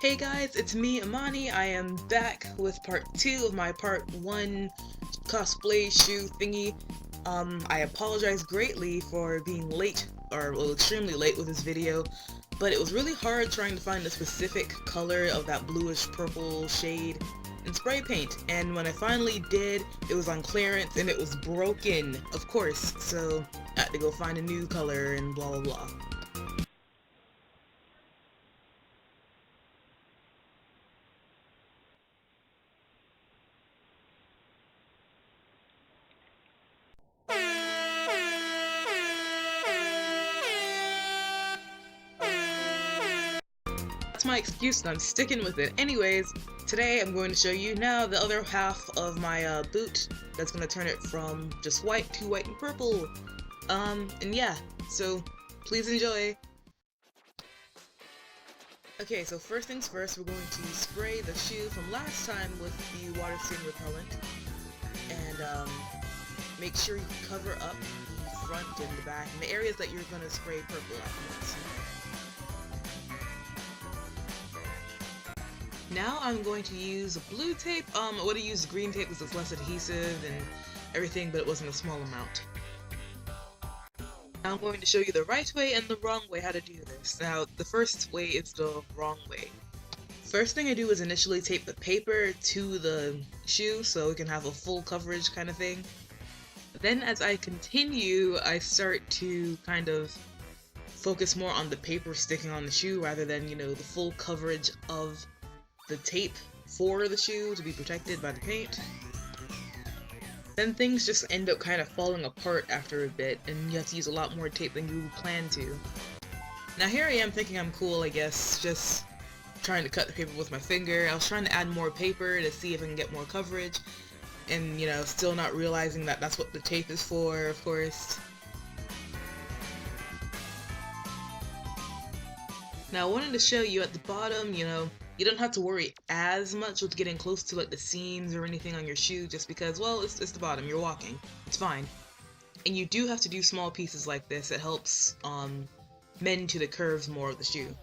Hey guys, it's me, Imani. I am back with part 2 of my part 1 cosplay shoe thingy. I apologize greatly for being late, or well, extremely late with this video, but it was really hard trying to find a specific color of that bluish purple shade in spray paint, and when I finally did, it was on clearance and it was broken, of course, so I had to go find a new color and blah blah blah. That's my excuse and I'm sticking with it. Anyways, today I'm going to show you now the other half of my boot that's going to turn it from just white to white and purple. And yeah, so please enjoy. Okay, so first things first, we're going to spray the shoe from last time with the water stain repellent. And make sure you cover up the front and the back and the areas that you're going to spray purple afterwards. Now I'm going to use blue tape. I would have used green tape because it's less adhesive and everything, but it wasn't a small amount. Now I'm going to show you the right way and the wrong way how to do this. Now, the first way is the wrong way. First thing I do is initially tape the paper to the shoe so it can have a full coverage kind of thing. Then as I continue, I start to kind of focus more on the paper sticking on the shoe rather than, you know, the full coverage of the tape for the shoe to be protected by the paint. Then things just end up kind of falling apart after a bit, and you have to use a lot more tape than you planned to. Now here I am thinking I'm cool, I guess, just trying to cut the paper with my finger. I was trying to add more paper to see if I can get more coverage, and you know, still not realizing that that's what the tape is for, of course. Now I wanted to show you at the bottom, you know, you don't have to worry as much with getting close to like the seams or anything on your shoe just because, well, it's the bottom, you're walking, it's fine. And you do have to do small pieces like this. It helps mend to the curves more of the shoe.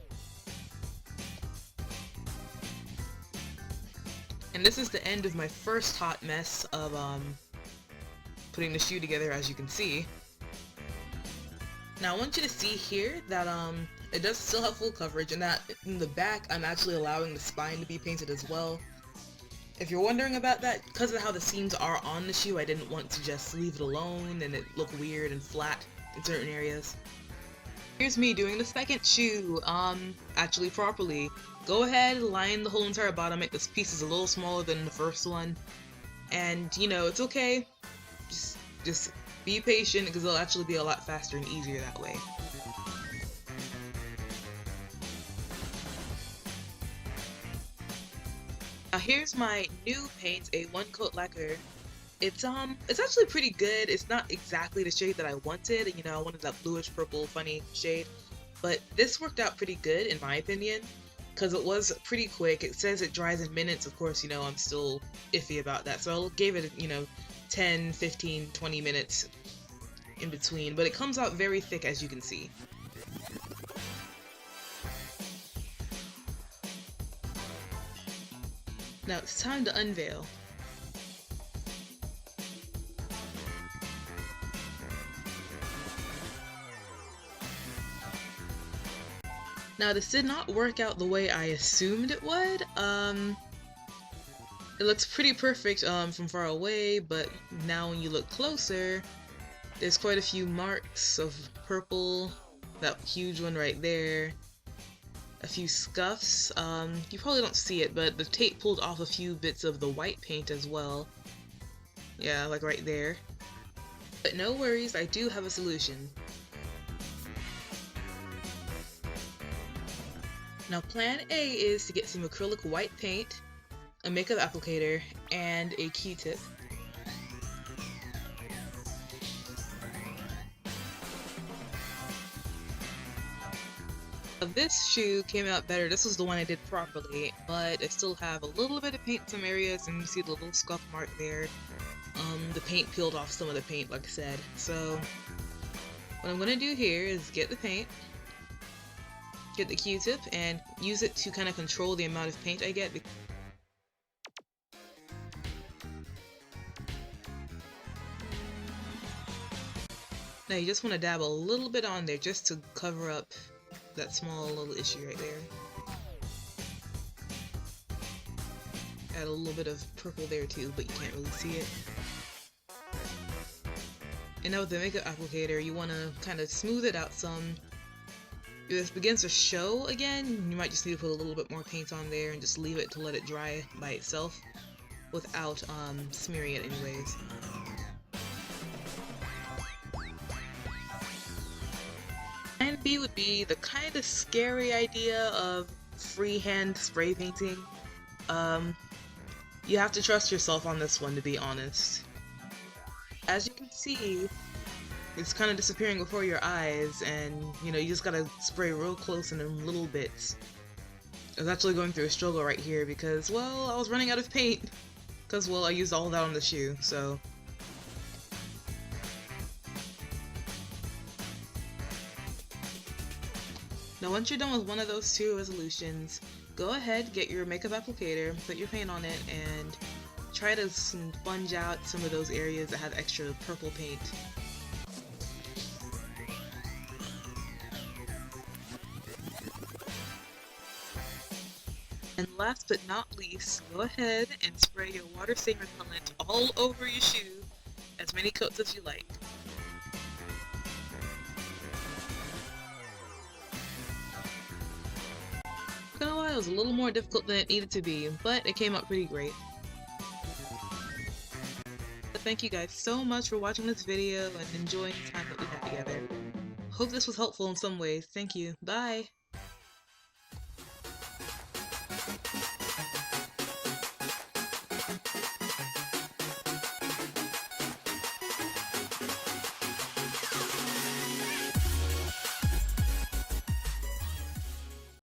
And this is the end of my first hot mess of putting the shoe together, as you can see. Now I want you to see here that it does still have full coverage, and that in the back I'm actually allowing the spine to be painted as well. If you're wondering about that, because of how the seams are on the shoe, I didn't want to just leave it alone and it look weird and flat in certain areas. Here's me doing the second shoe, actually properly. Go ahead, line the whole entire bottom, make this piece a little smaller than the first one. And, you know, it's okay. Just be patient, because it'll actually be a lot faster and easier that way. Now here's my new paint, a one-coat lacquer. It's actually pretty good. It's not exactly the shade that I wanted. You know, I wanted that bluish purple funny shade, but this worked out pretty good in my opinion, because it was pretty quick. It says it dries in minutes. Of course, you know, I'm still iffy about that, so I gave it, you know, 10, 15, 20 minutes in between, but it comes out very thick, as you can see. Now it's time to unveil. Now this did not work out the way I assumed it would. It looks pretty perfect from far away, but now when you look closer, there's quite a few marks of purple, that huge one right there, a few scuffs. You probably don't see it, but the tape pulled off a few bits of the white paint as well. Yeah, like right there. But no worries, I do have a solution. Now plan A is to get some acrylic white paint, a makeup applicator, and a Q-tip. This shoe came out better. This was the one I did properly, but I still have a little bit of paint in some areas, and you see the little scuff mark there. The paint peeled off some of the paint, like I said. So what I'm gonna do here is get the paint, get the Q-tip and use it to kind of control the amount of paint I get. Now you just want to dab a little bit on there just to cover up that small little issue right there. Add a little bit of purple there too, but you can't really see it. And now with the makeup applicator, you want to kind of smooth it out some. If this begins to show again, you might just need to put a little bit more paint on there and just leave it to let it dry by itself without smearing it anyways. Plan B would be the kind of scary idea of freehand spray painting. You have to trust yourself on this one, to be honest. As you can see, it's kind of disappearing before your eyes, and you just gotta spray real close and in little bits. I was actually going through a struggle right here because, well, I was running out of paint. Because, well, I used all of that on the shoe, so. Now once you're done with one of those two resolutions, go ahead, get your makeup applicator, put your paint on it, and try to sponge out some of those areas that have extra purple paint. And last but not least, go ahead and spray your water stain repellent all over your shoe, as many coats as you like. It was a little more difficult than it needed to be, but it came out pretty great. But thank you guys so much for watching this video and enjoying the time that we had together. Hope this was helpful in some ways. Thank you. Bye!